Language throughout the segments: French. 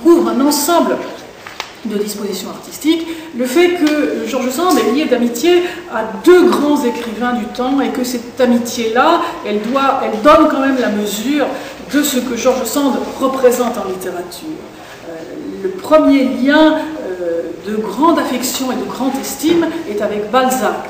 couvre un ensemble de dispositions artistiques, le fait que George Sand est lié d'amitié à deux grands écrivains du temps et que cette amitié-là, elle donne quand même la mesure de ce que George Sand représente en littérature. Le premier lien de grande affection et de grande estime est avec Balzac.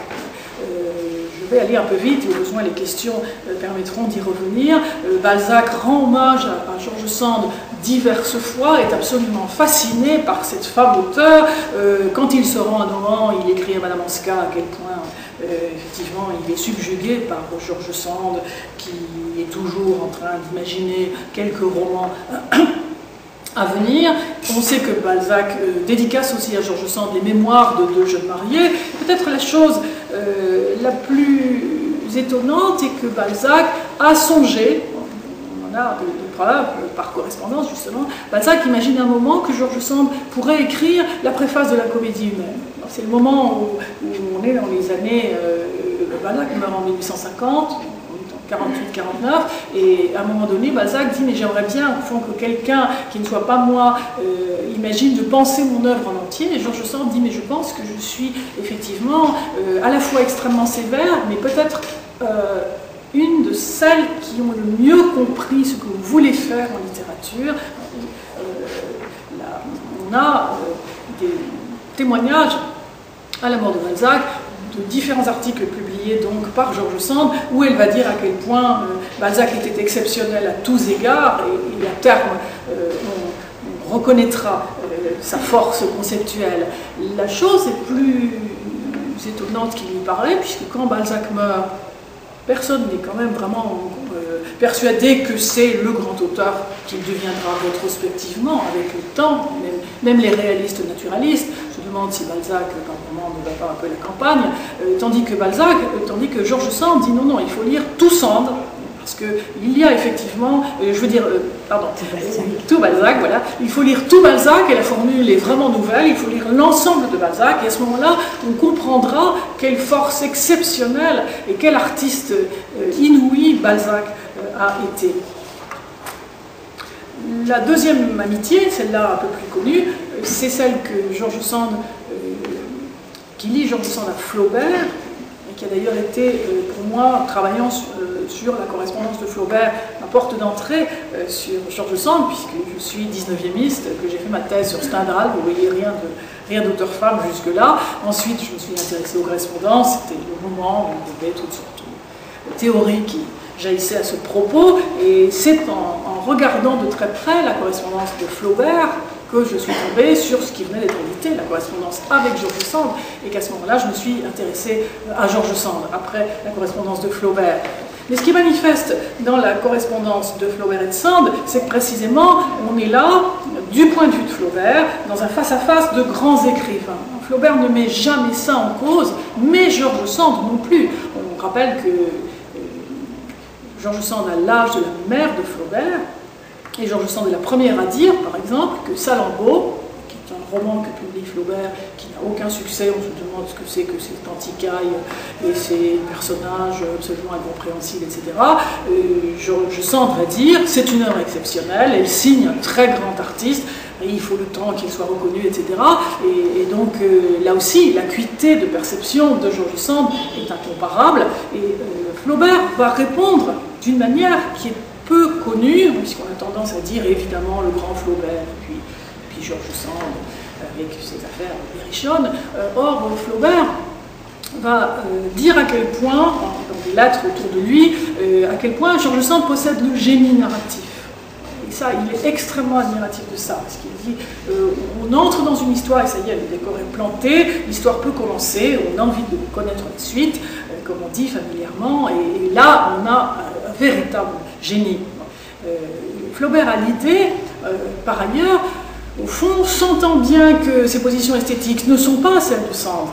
Je vais aller un peu vite, et au besoin les questions permettront d'y revenir. Balzac rend hommage à George Sand diverses fois, est absolument fasciné par cette femme auteure. Quand il se rend à Nohant, il écrit à Madame Anska à quel point, effectivement, il est subjugué par George Sand, qui est toujours en train d'imaginer quelques romans à venir. On sait que Balzac dédicace aussi à George Sand les mémoires de deux jeunes mariés. Peut-être la chose la plus étonnante est que Balzac a songé, on a des preuves par correspondance justement, Balzac imagine un moment que George Sand pourrait écrire la préface de la Comédie humaine. C'est le moment où on est dans les années, Balzac meurt en 1850, 48-49, et à un moment donné, Balzac dit « mais j'aimerais bien au fond que quelqu'un qui ne soit pas moi imagine de penser mon œuvre en entier », et George Sand dit « mais je pense que je suis effectivement à la fois extrêmement sévère, mais peut-être une de celles qui ont le mieux compris ce que vous voulez faire en littérature ». On a des témoignages à la mort de Balzac, de différents articles publiés donc par George Sand, où elle va dire à quel point Balzac était exceptionnel à tous égards, et à terme on reconnaîtra sa force conceptuelle. La chose est plus étonnante qu'il lui paraît, puisque quand Balzac meurt, personne n'est quand même vraiment persuadé que c'est le grand auteur qu'il deviendra rétrospectivement avec le temps, même les réalistes naturalistes se demandent si Balzac, par moment, ne va pas un peu la campagne, tandis que George Sand dit non, il faut lire tout Sand, parce qu'il y a effectivement, tout Balzac, voilà, il faut lire tout Balzac, et la formule est vraiment nouvelle, il faut lire l'ensemble de Balzac, et à ce moment-là, on comprendra quelle force exceptionnelle et quel artiste inouï Balzac a été. La deuxième amitié, celle-là un peu plus connue, c'est celle que George Sand, qui lit George Sand à Flaubert, et qui a d'ailleurs été, pour moi, travaillant sur la correspondance de Flaubert, ma porte d'entrée sur George Sand, puisque je suis 19e-iste, que j'ai fait ma thèse sur Stendhal, vous voyez rien d'auteur-femme jusque-là. Ensuite, je me suis intéressée aux correspondances, c'était le moment où il y avait toutes sortes de théories qui jaillissaient à ce propos, et c'est en regardant de très près la correspondance de Flaubert que je suis tombée sur ce qui venait d'être édité, la correspondance avec George Sand, et qu'à ce moment-là, je me suis intéressée à George Sand, après la correspondance de Flaubert. Mais ce qui est manifeste dans la correspondance de Flaubert et de Sand, c'est que précisément, on est là, du point de vue de Flaubert, dans un face-à-face de grands écrivains. Flaubert ne met jamais ça en cause, mais George Sand non plus. On rappelle que George Sand a l'âge de la mère de Flaubert, et George Sand est la première à dire, par exemple, que Salammbô, qui est un roman que publie Flaubert, qui n'a aucun succès, on se demande ce que c'est que cet anticaille et ces personnages absolument incompréhensibles, etc. George Sand va dire, c'est une œuvre exceptionnelle, elle signe un très grand artiste, et il faut le temps qu'il soit reconnu, etc. Et donc, là aussi, l'acuité de perception de George Sand est incomparable, et Flaubert va répondre d'une manière qui est peu connue, puisqu'on a tendance à dire évidemment le grand Flaubert, puis George Sand avec ses affaires berrichonnes. Or, Flaubert va dire à quel point, dans des lettres autour de lui, à quel point George Sand possède le génie narratif. Et ça, il est extrêmement admiratif de ça, parce qu'il dit on entre dans une histoire, et ça y est, le décor est planté, l'histoire peut commencer, on a envie de connaître la suite, comme on dit familièrement, et là, on a un véritable génie. Flaubert a l'idée, par ailleurs, au fond, sentant bien que ses positions esthétiques ne sont pas celles de Sand,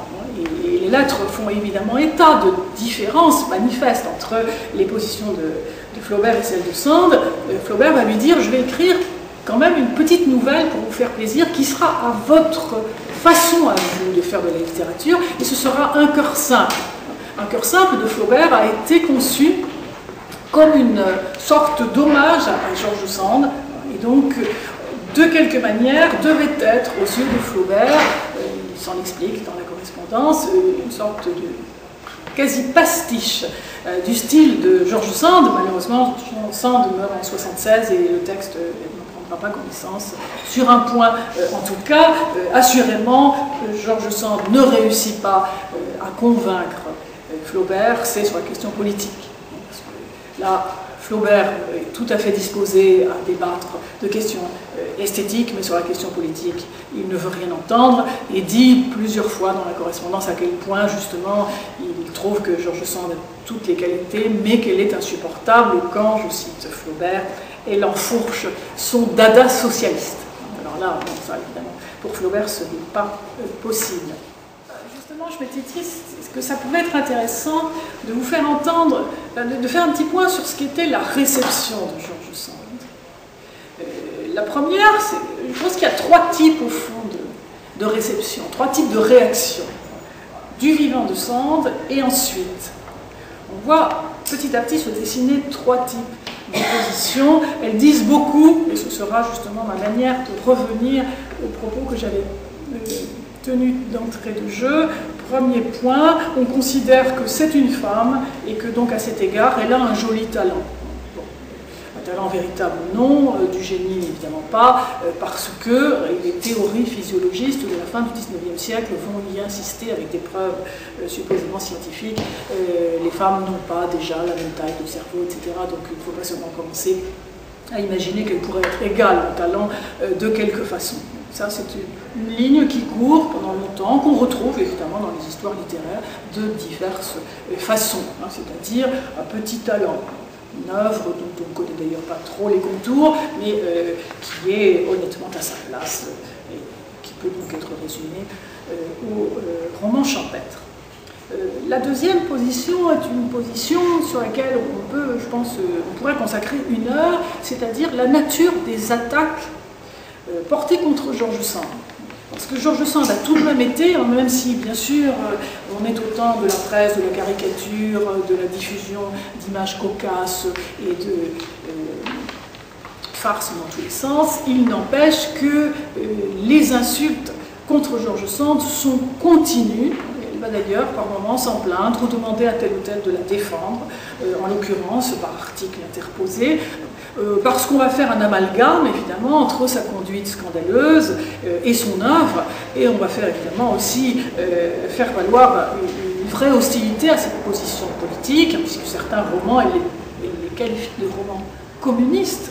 et les lettres font évidemment état de différences manifestes entre les positions de Flaubert et celles de Sand, Flaubert va lui dire « je vais écrire quand même une petite nouvelle pour vous faire plaisir, qui sera à votre façon à vous de faire de la littérature, et ce sera un cœur simple ». Un cœur simple de Flaubert a été conçu comme une sorte d'hommage à George Sand, et donc de quelque manière, devait être, aux yeux de Flaubert, il s'en explique dans la correspondance, une sorte de quasi-pastiche du style de George Sand. Malheureusement, Sand meurt en 1976 et le texte n'en prendra pas connaissance sur un point. En tout cas, assurément, George Sand ne réussit pas à convaincre Flaubert, c'est sur la question politique. Parce que là, Flaubert est tout à fait disposé à débattre de questions esthétiques, mais sur la question politique, il ne veut rien entendre et dit plusieurs fois dans la correspondance à quel point, justement, il trouve que George Sand a toutes les qualités, mais qu'elle est insupportable quand, je cite Flaubert, elle enfourche son dada socialiste. Alors là, bon, ça, évidemment, pour Flaubert, ce n'est pas possible. Justement, je m'étais dit que ça pouvait être intéressant de vous faire entendre, de faire un petit point sur ce qu'était la réception de George Sand. La première, je pense qu'il y a trois types au fond de réception, trois types de réaction du vivant de Sand, et ensuite on voit petit à petit se dessiner trois types de positions. Elles disent beaucoup, et ce sera justement ma manière de revenir aux propos que j'avais tenus d'entrée de jeu. Premier point, on considère que c'est une femme et que donc à cet égard elle a un joli talent. Un talent véritable non, du génie évidemment pas, parce que les théories physiologistes de la fin du XIXe siècle vont y insister avec des preuves supposément scientifiques. Les femmes n'ont pas déjà la même taille de cerveau, etc. Donc il ne faut pas seulement commencer à imaginer qu'elles pourraient être égales au talent de quelque façon. Ça, c'est une ligne qui court pendant longtemps, qu'on retrouve évidemment dans les histoires littéraires de diverses façons, hein, c'est-à-dire un petit talent, une œuvre dont on ne connaît d'ailleurs pas trop les contours, mais qui est honnêtement à sa place et qui peut donc être résumée au roman champêtre. La deuxième position est une position sur laquelle on peut, je pense, on pourrait consacrer une heure, c'est-à-dire la nature des attaques portées contre George Sand. Parce que George Sand a tout de même été, même si bien sûr on est au temps de la presse, de la caricature, de la diffusion d'images cocasses et de farces dans tous les sens, il n'empêche que les insultes contre George Sand sont continues. Elle va d'ailleurs par moments s'en plaindre ou demander à tel ou tel de la défendre, en l'occurrence par article interposé, parce qu'on va faire un amalgame évidemment entre sa conduite scandaleuse et son œuvre, et on va faire évidemment aussi faire valoir une vraie hostilité à cette position politique, puisque certains romans, elle les qualifie de romans communistes,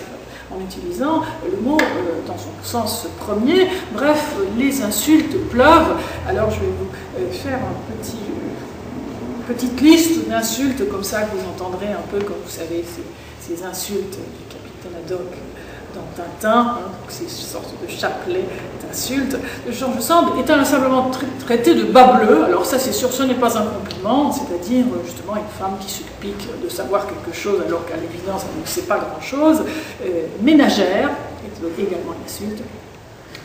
en utilisant le mot dans son sens premier. Bref, les insultes pleuvent. Alors je vais vous faire une petite liste d'insultes comme ça que vous entendrez un peu, comme vous savez, ces insultes du capitaine Haddock dans Tintin, hein, ces sortes de chapelets d'insultes. George Sand est simplement traité de bas bleu. Alors ça, c'est sûr, ce n'est pas un compliment, c'est-à-dire justement une femme qui se pique de savoir quelque chose alors qu'à l'évidence elle ne sait pas grand-chose. Ménagère, est également une insulte.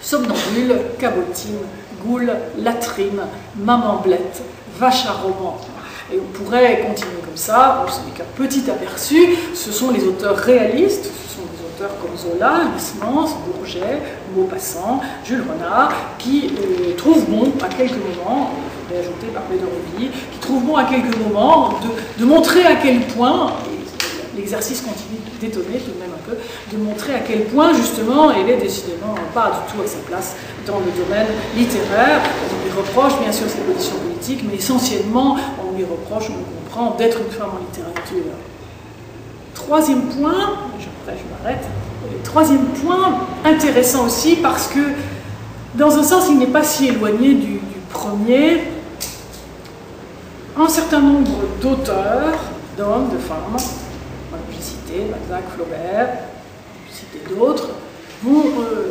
Somnambule, cabotine, goule, latrine, maman-blette, vache à roman. Et on pourrait continuer comme ça. Ce n'est qu'un petit aperçu. Ce sont les auteurs réalistes, ce sont des auteurs comme Zola, Huysmans, Bourget, Maupassant, Jules Renard, qui trouvent bon à quelques moments, il faudrait ajouter Barbey d'Aurevilly, qui trouvent bon à quelques moments de montrer à quel point, et l'exercice continue d'étonner tout de même un peu, de montrer à quel point justement elle est décidément pas du tout à sa place dans le domaine littéraire. On lui reproche bien sûr ses positions politiques, mais essentiellement on lui reproche, on le comprend, d'être une femme en littérature. Troisième point, après je m'arrête, troisième point intéressant aussi parce que dans un sens il n'est pas si éloigné du premier. Un certain nombre d'auteurs, d'hommes, de femmes, j'ai cité Balzac, Flaubert, j'ai cité d'autres, vont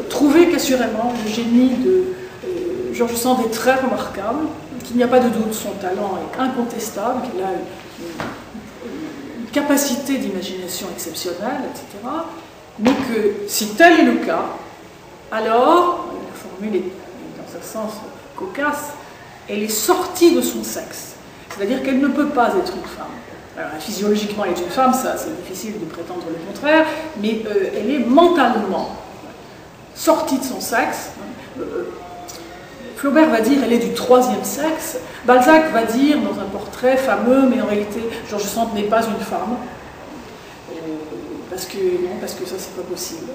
trouver qu'assurément le génie de George Sand est très remarquable, qu'il n'y a pas de doute, son talent est incontestable, qu'il a une capacité d'imagination exceptionnelle, etc. Mais que si tel est le cas, alors, la formule est dans un sens cocasse, elle est sortie de son sexe. C'est-à-dire qu'elle ne peut pas être une femme. Alors, physiologiquement, elle est une femme, ça c'est difficile de prétendre le contraire, mais elle est mentalement. sortie de son sexe. Flaubert va dire elle est du troisième sexe. Balzac va dire dans un portrait fameux, mais en réalité George Sand n'est pas une femme. Parce que ça c'est pas possible.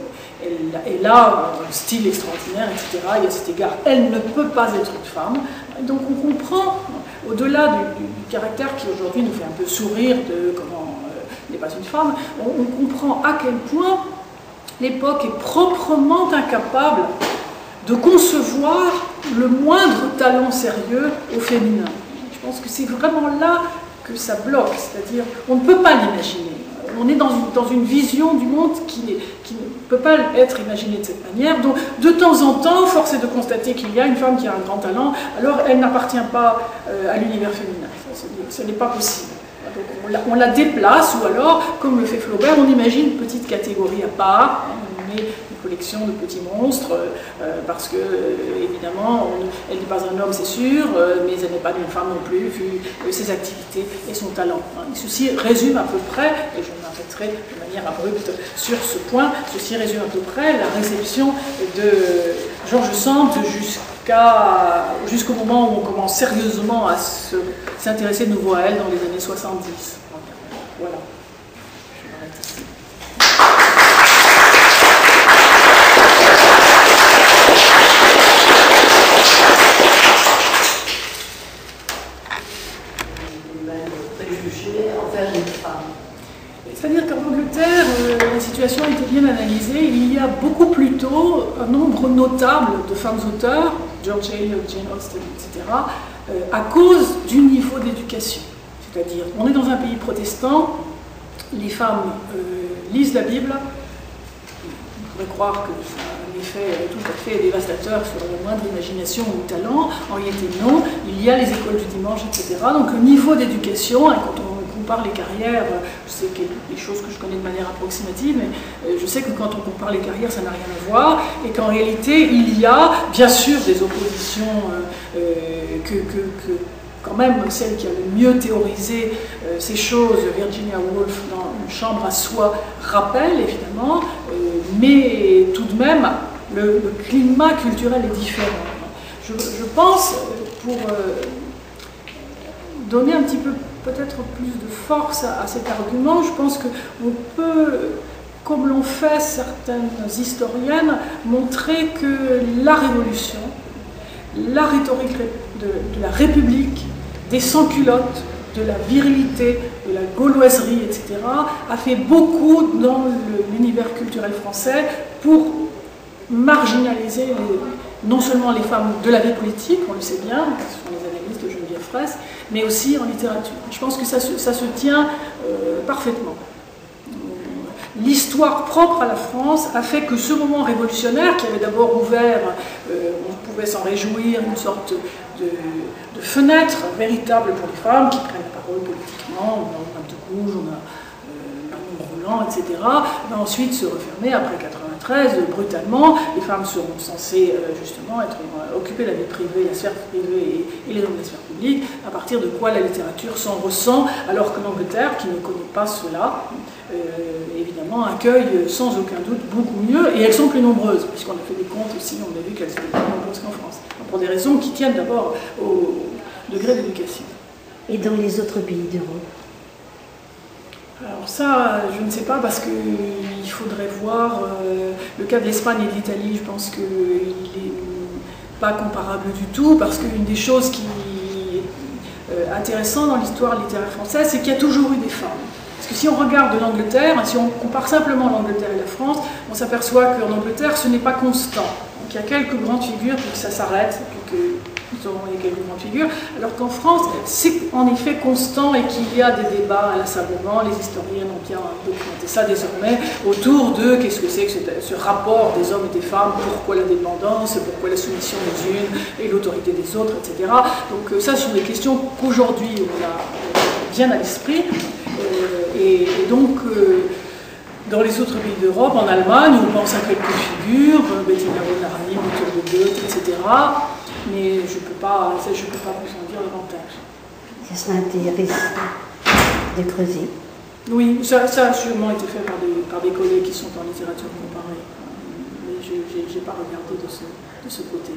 Elle a un style extraordinaire, etc. Et à cet égard, elle ne peut pas être une femme. Donc on comprend, au-delà du caractère qui aujourd'hui nous fait un peu sourire de comment n'est pas une femme, on comprend à quel point l'époque est proprement incapable de concevoir le moindre talent sérieux au féminin. Je pense que c'est vraiment là que ça bloque, c'est-à-dire on ne peut pas l'imaginer. On est dans une vision du monde qui ne peut pas être imaginée de cette manière. Donc, de temps en temps, force est de constater qu'il y a une femme qui a un grand talent, alors elle n'appartient pas à l'univers féminin. Ce n'est pas possible. Donc, on la déplace, ou alors, comme le fait Flaubert, on imagine une petite catégorie à part, on met une collection de petits monstres, parce que, évidemment, elle n'est pas un homme, c'est sûr, mais elle n'est pas une femme non plus, vu ses activités et son talent. Ceci résume à peu près, et je m'arrêterai de manière abrupte sur ce point, ceci résume à peu près la réception de George Sand jusqu'au moment où on commence sérieusement à s'intéresser de nouveau à elle dans les années 70. Voilà. Je m'arrête ici. Préjugés envers les femmes. C'est-à-dire qu'en Angleterre, la situation a été bien analysée. Il y a beaucoup plus tôt un nombre notable de femmes auteurs, George Eliot, Jane Austen, etc., à cause du niveau d'éducation. C'est-à-dire, on est dans un pays protestant, les femmes lisent la Bible, on pourrait croire que ça a un effet tout à fait dévastateur sur la moindre imagination ou talent. En réalité, non. Il y a les écoles du dimanche, etc. Donc, le niveau d'éducation, hein, quand on compare les carrières, je sais qu'il y a des choses que je connais de manière approximative, mais je sais que quand on compare les carrières, ça n'a rien à voir, et qu'en réalité, il y a bien sûr des oppositions quand même celle qui a le mieux théorisé ces choses, Virginia Woolf, dans Une chambre à soi, rappelle évidemment, mais tout de même, le climat culturel est différent. Je pense, pour donner un petit peu peut-être plus de force à cet argument, je pense qu'on peut, comme l'ont fait certaines historiennes, montrer que la Révolution, la rhétorique de la République, des sans-culottes, de la virilité, de la gauloiserie, etc., a fait beaucoup dans l'univers culturel français pour marginaliser non seulement les femmes de la vie politique, on le sait bien, ce sont les analystes de Geneviève Fraisse, mais aussi en littérature. Je pense que ça se tient parfaitement. L'histoire propre à la France a fait que ce moment révolutionnaire, qui avait d'abord ouvert, on pouvait s'en réjouir, une sorte de fenêtre véritable pour les femmes qui prennent la parole politiquement, on a de Gouges, on a Roland, etc., va ensuite se refermer après 93, brutalement. Les femmes seront censées justement occuper la vie privée, la sphère privée et les hommes de la sphère publique, à partir de quoi la littérature s'en ressent, alors que l'Angleterre, qui ne connaît pas cela, évidemment accueille sans aucun doute beaucoup mieux, et elles sont plus nombreuses, puisqu'on a fait des comptes aussi, on a vu qu'elles étaient plus nombreuses qu'en France, pour des raisons qui tiennent d'abord au degré d'éducation. Et dans les autres pays d'Europe? Alors ça, je ne sais pas, parce qu'il faudrait voir le cas de l'Espagne et de l'Italie. Je pense qu'il n'est pas comparable du tout, parce qu'une des choses qui est intéressante dans l'histoire littéraire française, c'est qu'il y a toujours eu des femmes. Parce que si on regarde l'Angleterre, si on compare simplement l'Angleterre et la France, on s'aperçoit qu'en Angleterre, ce n'est pas constant. Donc il y a quelques grandes figures, puis que ça s'arrête, puis que nous aurons les quelques grandes figures, alors qu'en France, c'est en effet constant et qu'il y a des débats inlassablement, les historiens ont bien documenté ça désormais, autour de qu'est-ce que c'est que ce rapport des hommes et des femmes, pourquoi la dépendance, pourquoi la soumission des unes et l'autorité des autres, etc. Donc ça, ce sont des questions qu'aujourd'hui on a bien à l'esprit, et donc dans les autres pays d'Europe, en Allemagne, on pense à quelques figures, Bettina von Arnim, Mathilde de Goethe, etc., mais je ne peux pas vous en dire davantage. Ça serait intéressant de creuser. Oui, ça a sûrement été fait par des collègues qui sont en littérature comparée. Mais n'ai pas regardé de ce côté.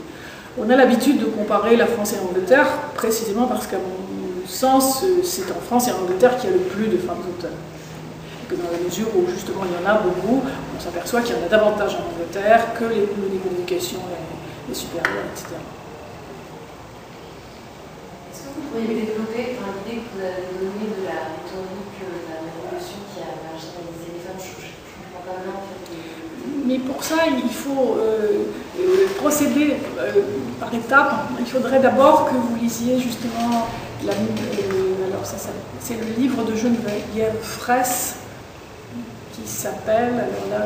On a l'habitude de comparer la France et l'Angleterre, précisément parce qu'à mon sens, c'est en France et en Angleterre qu'il y a le plus de femmes auteurs. Et que dans la mesure où justement il y en a beaucoup, on s'aperçoit qu'il y en a davantage en Angleterre que le niveau d'éducation est supérieur, etc. Est-ce que vous pourriez développer l'idée que vous avez donnée de la rhétorique de la révolution qui a marginalisé les femmes? Je ne comprends pas bien en fait. Mais pour ça, il faut procéder par étapes. Il faudrait d'abord que vous lisiez justement, alors c'est le livre de Geneviève Fraisse qui s'appelle, alors là,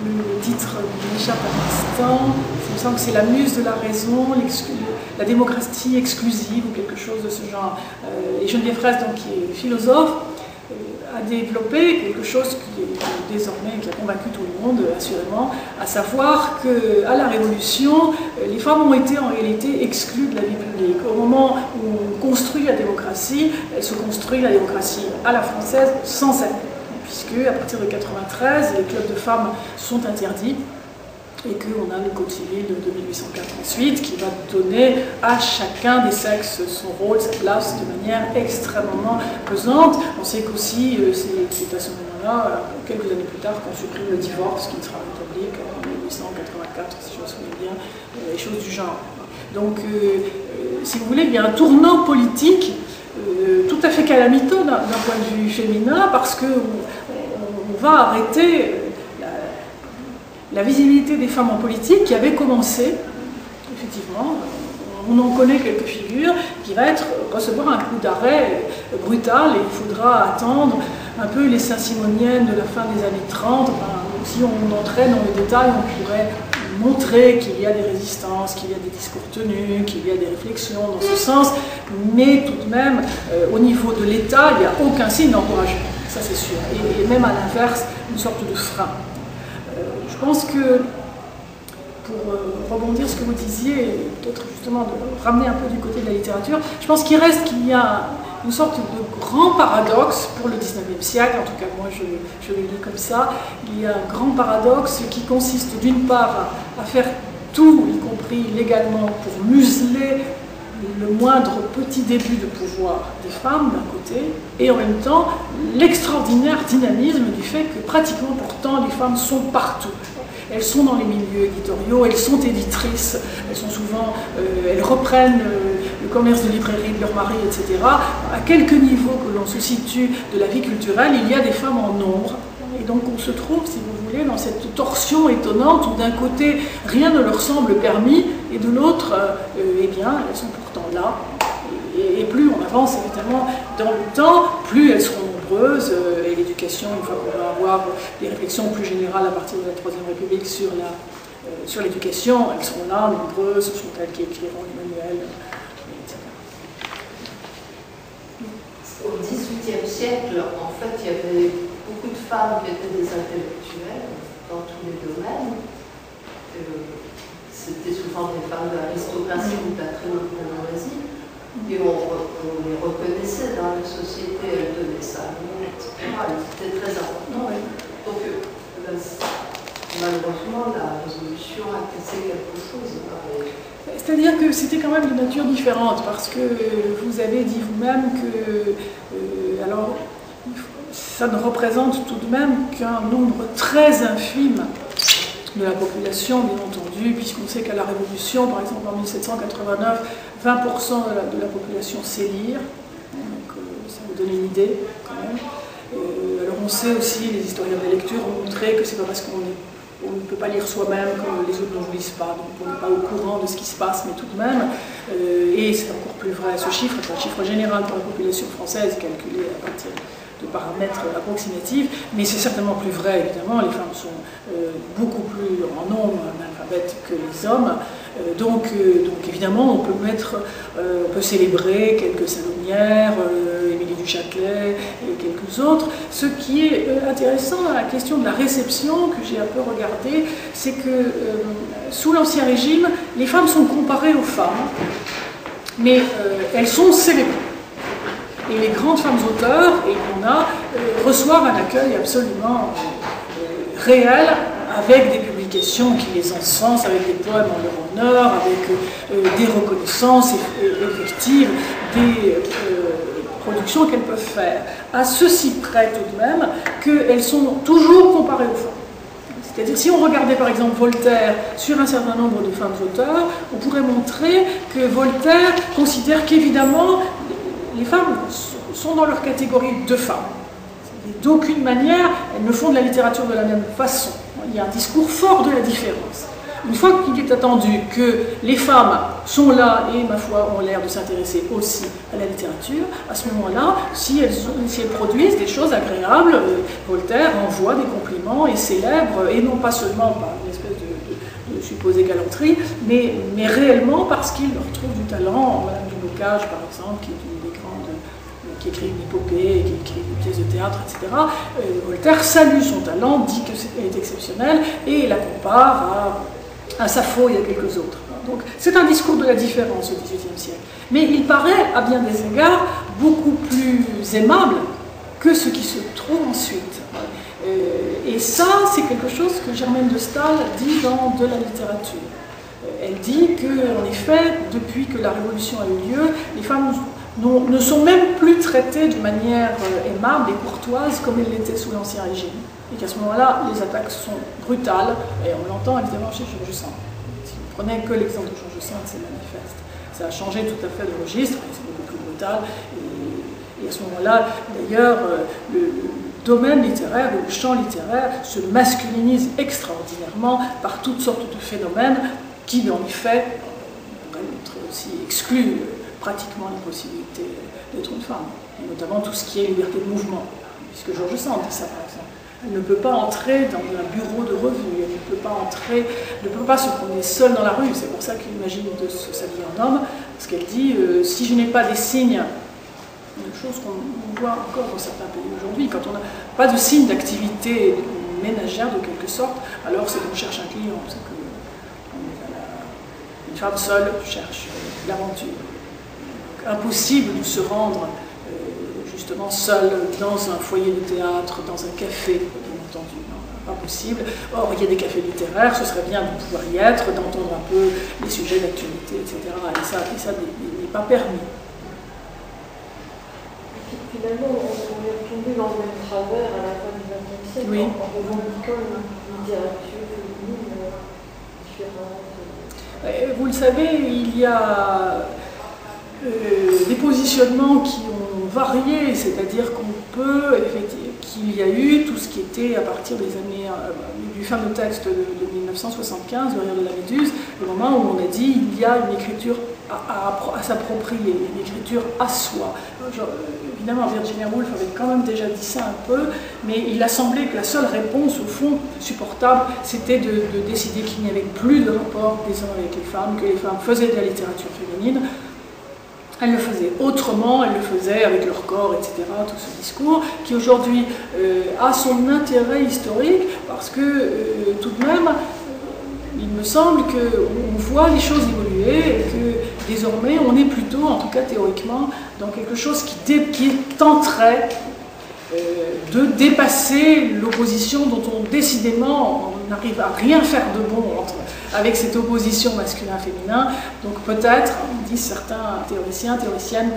le titre m'échappe à l'instant, il me semble que c'est La muse de la raison, la démocratie exclusive ou quelque chose de ce genre. Et Geneviève Fraisse, donc, qui est philosophe, a développé quelque chose qui est désormais, qui a convaincu tout le monde, assurément, à savoir qu'à la Révolution, les femmes ont été en réalité exclues de la vie publique. Au moment où on construit la démocratie, elle se construit la démocratie à la française sans elle, puisque à partir de 1993, les clubs de femmes sont interdits et qu'on a le Code civil de 1804 ensuite qui va donner à chacun des sexes son rôle, sa place de manière extrêmement pesante. On sait qu'aussi, c'est à ce moment-là, quelques années plus tard, qu'on supprime le divorce qui sera établi en 1884, si je me souviens bien, les choses du genre. Donc, si vous voulez, il y a un tournant politique tout à fait calamiteux d'un point de vue féminin, parce qu'on va arrêter la visibilité des femmes en politique qui avait commencé, effectivement, on en connaît quelques figures, qui va recevoir un coup d'arrêt brutal, et il faudra attendre un peu les saint-simoniennes de la fin des années 30. Si on entrait dans les détails, on pourrait montrer qu'il y a des résistances, qu'il y a des discours tenus, qu'il y a des réflexions dans ce sens, mais tout de même, au niveau de l'État, il n'y a aucun signe d'encouragement, ça c'est sûr, et même à l'inverse, une sorte de frein. Je pense que, pour rebondir sur ce que vous disiez, peut-être justement de ramener un peu du côté de la littérature, je pense qu'il y a une sorte de grand paradoxe pour le 19e siècle, en tout cas moi je le lis comme ça. Il y a un grand paradoxe qui consiste d'une part à faire tout, y compris légalement, pour museler le moindre petit début de pouvoir des femmes d'un côté, et en même temps l'extraordinaire dynamisme du fait que pratiquement pourtant les femmes sont partout. Elles sont dans les milieux éditoriaux, elles sont éditrices, elles sont souvent, elles reprennent le commerce de librairie de leur mari, etc. À quelque niveau que l'on se situe de la vie culturelle, il y a des femmes en nombre. Et donc on se trouve, si vous voulez, dans cette torsion étonnante où d'un côté rien ne leur semble permis et de l'autre, eh bien, elles sont pourtant là. Et plus on avance évidemment dans le temps, plus elles seront nombreuses. Et l'éducation, une fois qu'on va avoir des réflexions plus générales à partir de la Troisième République sur l'éducation, elles seront là, nombreuses, ce sont elles qui écriront les manuels, etc. Au XVIIIe siècle, en fait, il y avait beaucoup de femmes qui étaient des intellectuelles dans tous les domaines. C'était souvent des femmes de l'aristocratie ou de la très haute bourgeoisie. Et on les reconnaissait dans la société, elles donnaient ça, etc. C'était très important. Donc, malheureusement, la résolution a cassé quelque chose. C'est-à-dire que c'était quand même de nature différente, parce que vous avez dit vous-même que alors, ça ne représente tout de même qu'un nombre très infime de la population, bien entendu, puisqu'on sait qu'à la Révolution, par exemple en 1789, 20% de la population sait lire, donc ça vous donne une idée quand même. Alors on sait aussi, les historiens de la lecture ont montré que c'est pas parce qu'on ne peut pas lire soi-même que les autres ne lisent pas, donc on n'est pas au courant de ce qui se passe, mais tout de même, et c'est encore plus vrai, ce chiffre est un chiffre général pour la population française, calculé à partir de paramètres approximatifs, mais c'est certainement plus vrai, évidemment, les femmes sont beaucoup plus en nombre analphabètes que les hommes, donc évidemment on peut célébrer quelques Salonières, Émilie du Châtelet et quelques autres. Ce qui est intéressant dans la question de la réception, que j'ai un peu regardé, c'est que sous l'Ancien Régime, les femmes sont comparées aux femmes, mais elles sont célébrées. Et les grandes femmes auteurs, et il y en a, reçoivent un accueil absolument réel, avec des publications qui les encensent, avec des poèmes en leur honneur, avec des reconnaissances effectives, des productions qu'elles peuvent faire. À ceci près tout de même qu'elles sont toujours comparées aux femmes. C'est-à-dire, si on regardait par exemple Voltaire sur un certain nombre de femmes auteurs, on pourrait montrer que Voltaire considère qu'évidemment, les femmes sont dans leur catégorie de femmes. D'aucune manière, elles ne font de la littérature de la même façon. Il y a un discours fort de la différence. Une fois qu'il est attendu que les femmes sont là et, ma foi, ont l'air de s'intéresser aussi à la littérature, à ce moment-là, si elles produisent des choses agréables, Voltaire envoie des compliments et célèbre, et non pas seulement par une espèce de supposée galanterie, mais réellement parce qu'il leur trouve du talent. Madame du Bocage, par exemple, qui est une des grandes, qui écrit une épopée, qui écrit une pièce de théâtre, etc. Voltaire salue son talent, dit qu'elle est exceptionnelle, et la compare à Sappho et à quelques autres. Donc c'est un discours de la différence au XVIIIe siècle. Mais il paraît, à bien des égards, beaucoup plus aimable que ce qui se trouve ensuite. Et ça, c'est quelque chose que Germaine de Staël dit dans De la littérature. Elle dit qu'en effet, depuis que la Révolution a eu lieu, les femmes ne sont même plus traitées de manière aimable et courtoise comme elles l'étaient sous l'Ancien Régime. Et qu'à ce moment-là, les attaques sont brutales, et on l'entend évidemment chez George Sand. Si vous prenez que l'exemple de George Sand, c'est manifeste. Ça a changé tout à fait de registre, c'est beaucoup plus brutal, et à ce moment-là, d'ailleurs, le domaine littéraire, le champ littéraire se masculinise extraordinairement par toutes sortes de phénomènes qui, en effet, on pourrait montrer aussi, excluent pratiquement la possibilité d'être une femme, et notamment tout ce qui est liberté de mouvement, puisque George Sand dit ça, par exemple. Elle ne peut pas entrer dans un bureau de revue, elle ne peut pas entrer, ne peut pas se promener seule dans la rue. C'est pour ça qu'elle imagine de s'habiller en homme, parce qu'elle dit si je n'ai pas des signes, une chose qu'on voit encore dans certains pays aujourd'hui, quand on n'a pas de signes d'activité ménagère de quelque sorte, alors c'est qu'on cherche un client, c'est que une femme seule cherche l'aventure. Impossible de se rendre justement seul dans un foyer de théâtre, dans un café, bien entendu, non, pas possible. Or, il y a des cafés littéraires, ce serait bien de pouvoir y être, d'entendre un peu les sujets d'actualité, etc. Et ça n'est pas permis. Finalement, on est retombé dans le même travers à la fin du XXe siècle, oui, en revendiquant une littérature féminine différente. Vous le savez, il y a des positionnements qui ont varié, c'est-à-dire qu'on peut, qu'il y a eu tout ce qui était à partir des années, du fameux texte de 1975, Le Rire de la Méduse, le moment où on a dit il y a une écriture à s'approprier, une écriture à soi. Évidemment, Virginia Woolf avait quand même déjà dit ça un peu, mais il a semblé que la seule réponse, au fond, supportable, c'était de décider qu'il n'y avait plus de rapport des hommes avec les femmes, que les femmes faisaient de la littérature féminine. Elles le faisaient autrement, elles le faisaient avec leur corps, etc., tout ce discours, qui aujourd'hui a son intérêt historique, parce que tout de même, il me semble qu'on voit les choses évoluer, et que désormais, on est plutôt, en tout cas théoriquement, dans quelque chose qui tenterait de dépasser l'opposition dont décidément, on n'arrive à rien faire de bon avec cette opposition masculin-féminin. Donc peut-être, disent certains théoriciens, théoriciennes,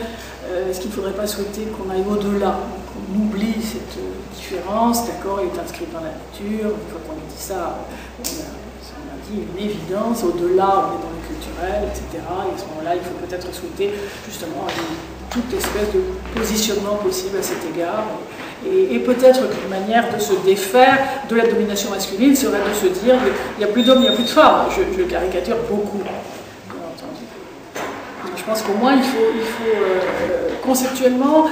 est-ce qu'il ne faudrait pas souhaiter qu'on aille au-delà, qu'on oublie cette différence, d'accord, elle est inscrite dans la nature, une fois qu'on a dit ça, on a dit une évidence, au-delà, on est dans le culturel, etc. Et à ce moment-là, il faut peut-être souhaiter justement toute espèce de positionnement possible à cet égard. Et peut-être qu'une manière de se défaire de la domination masculine serait de se dire il n'y a plus d'hommes, il n'y a plus de femmes. Je caricature beaucoup, bien entendu. Je pense qu'au moins il faut conceptuellement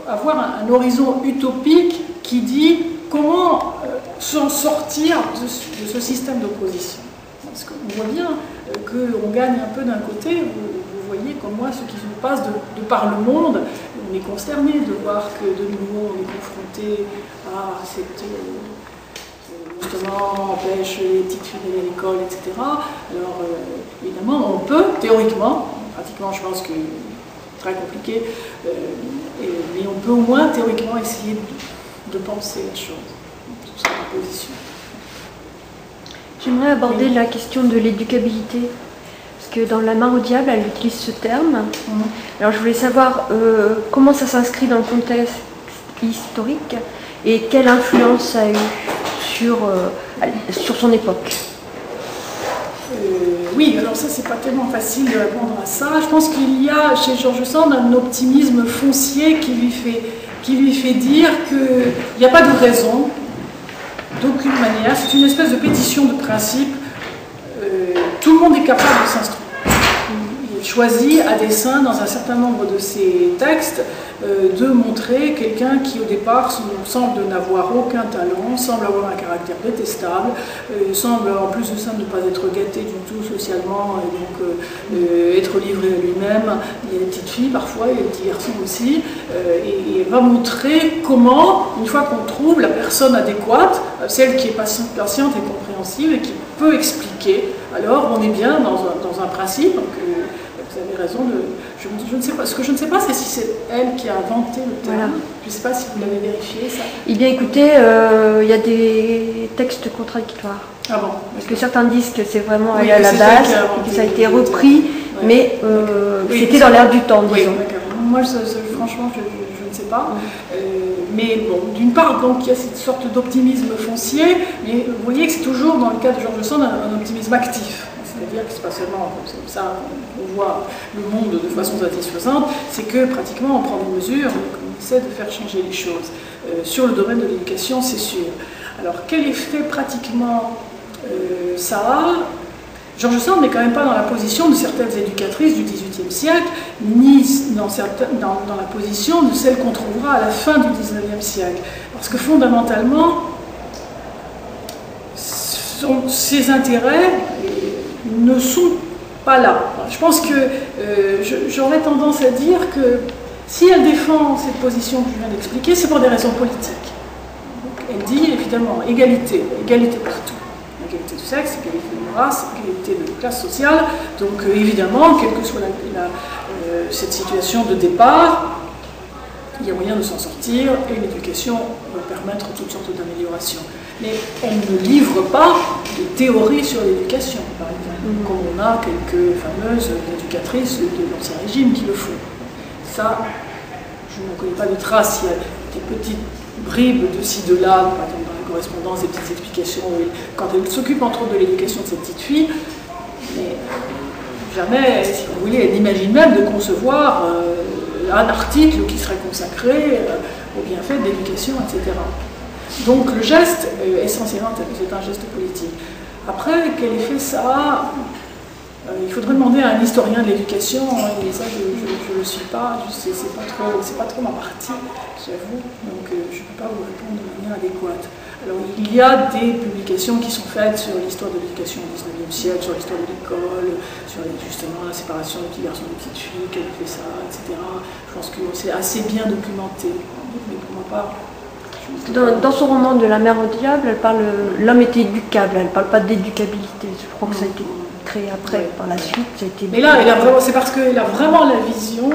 avoir un horizon utopique qui dit comment s'en sortir de ce système d'opposition. Parce qu'on voit bien qu'on gagne un peu d'un côté. Vous voyez comme moi ce qui se passe de par le monde, on est consterné de voir que de nouveau on est confronté à cette justement empêche les petites filles d'aller à l'école, etc. Alors évidemment on peut théoriquement, pratiquement je pense que c'est très compliqué, mais on peut au moins théoriquement essayer de penser la chose. Tout ça. position. J'aimerais aborder la question de l'éducabilité. Parce que dans La main au diable, elle utilise ce terme. Alors je voulais savoir comment ça s'inscrit dans le contexte historique et quelle influence ça a eu sur son époque. Oui, alors ça c'est pas tellement facile de répondre à ça. Je pense qu'il y a chez George Sand un optimisme foncier qui lui fait dire qu'il n'y a pas de raison, d'aucune manière. C'est une espèce de pétition de principe. Tout le monde est capable de s'instruire. Il choisit à dessein, dans un certain nombre de ses textes, de montrer quelqu'un qui au départ semble n'avoir aucun talent, semble avoir un caractère détestable, semble en plus de ça ne pas être gâté du tout socialement, et donc être livré à lui-même. Il y a des petites filles parfois, il y a des petits garçons aussi, et va montrer comment, une fois qu'on trouve la personne adéquate, celle qui est patiente et compréhensive et qui peut expliquer, alors on est bien dans un principe. Donc, vous avez raison, je ne sais pas. Ce que je ne sais pas, c'est si c'est elle qui a inventé le terme. Voilà. Je ne sais pas si vous l'avez vérifié, ça. Eh bien, écoutez, il y a des textes contradictoires. Ah bon? Parce que certains disent que c'est vraiment elle à la base, et que ça a été repris, mais c'était dans l'air du temps, disons. Moi, franchement, je ne sais pas. Mais bon, d'une part, donc, il y a cette sorte d'optimisme foncier, mais vous voyez que c'est toujours, dans le cas de George Sand, un optimisme actif. C'est-à-dire que c'est pas seulement comme ça qu'on voit le monde de façon satisfaisante, c'est que pratiquement on prend des mesures, on essaie de faire changer les choses. Sur le domaine de l'éducation, c'est sûr. Alors quel effet pratiquement ça a? George Sand n'est quand même pas dans la position de certaines éducatrices du XVIIIe siècle, ni dans la position de celles qu'on trouvera à la fin du XIXe siècle. Parce que fondamentalement, ses intérêts ne sont pas là. Je pense que j'aurais tendance à dire que si elle défend cette position que je viens d'expliquer, c'est pour des raisons politiques. Donc, elle dit évidemment égalité partout. Égalité du sexe, égalité de race, égalité de classe sociale. Donc évidemment, quelle que soit cette situation de départ, il y a moyen de s'en sortir et l'éducation va permettre toutes sortes d'améliorations. Mais elle ne livre pas de théorie sur l'éducation, par exemple, comme on a quelques fameuses éducatrices de l'Ancien Régime qui le font. Ça, je ne connais pas de traces. Il y a des petites bribes de ci, de là, par exemple dans la correspondance, des petites explications, quand elle s'occupe entre autres de l'éducation de cette petite fille, mais jamais, si vous voulez, elle n'imagine même de concevoir un article qui serait consacré au bienfait de l'éducation, etc. Donc le geste, essentiellement, c'est un geste politique. Après, quel effet ça a? Il faudrait demander à un historien de l'éducation, et ça je ne le suis pas, c'est pas trop ma partie, j'avoue, donc je ne peux pas vous répondre de manière adéquate. Alors il y a des publications qui sont faites sur l'histoire de l'éducation au XIXe siècle, sur l'histoire de l'école, sur justement la séparation des petits garçons et des petites filles, quel effet ça a, etc. Je pense que c'est assez bien documenté, mais pour ma part... Dans son roman de La mer au diable, elle parle l'homme était éducable, elle ne parle pas d'éducabilité. Je crois que ça a été créé après, par la suite. Ça a été... Mais là, c'est parce qu'elle a vraiment la vision,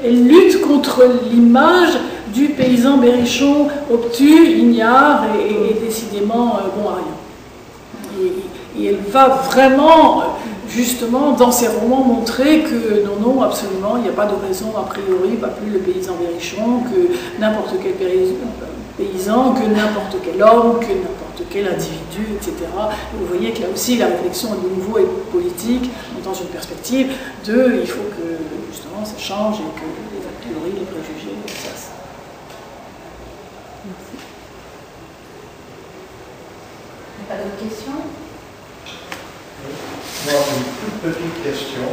elle lutte contre l'image du paysan berrichon, obtus, ignare et décidément bon à rien. Et elle va vraiment, justement, dans ses romans, montrer que non, absolument, il n'y a pas de raison, a priori, pas plus le paysan berrichon que n'importe quel paysan, que n'importe quel homme, que n'importe quel individu, etc. Et vous voyez que là aussi, la réflexion de nouveau est politique, dans une perspective de il faut que, justement, ça change et que les a priori, les préjugés, cessent. Merci. Pas d'autres questions? Moi, une toute petite question.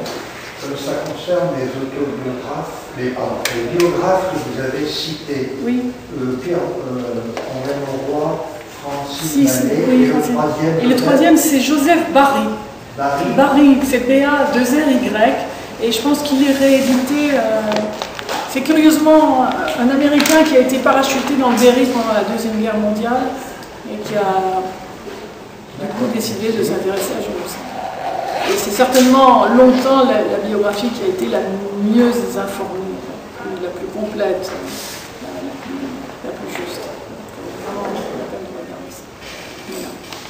Ça concerne les autobiographes, les biographes que vous avez cités. Oui. Pierre-Henri Mauroy, Francine Manet, oui, et le troisième. Et le troisième, c'est Joseph Barry. Barry, c'est B-A-2-R-Y. Et je pense qu'il est réédité. C'est curieusement un Américain qui a été parachuté dans le Berry pendant la Deuxième Guerre mondiale et qui a du coup décidé de s'intéresser à George Sand. Et c'est certainement longtemps la biographie qui a été la mieux informée, la plus complète, la plus juste. Vraiment, la peine de regarder ça.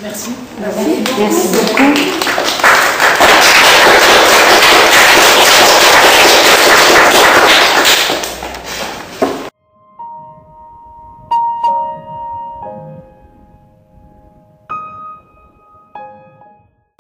Merci. Merci beaucoup.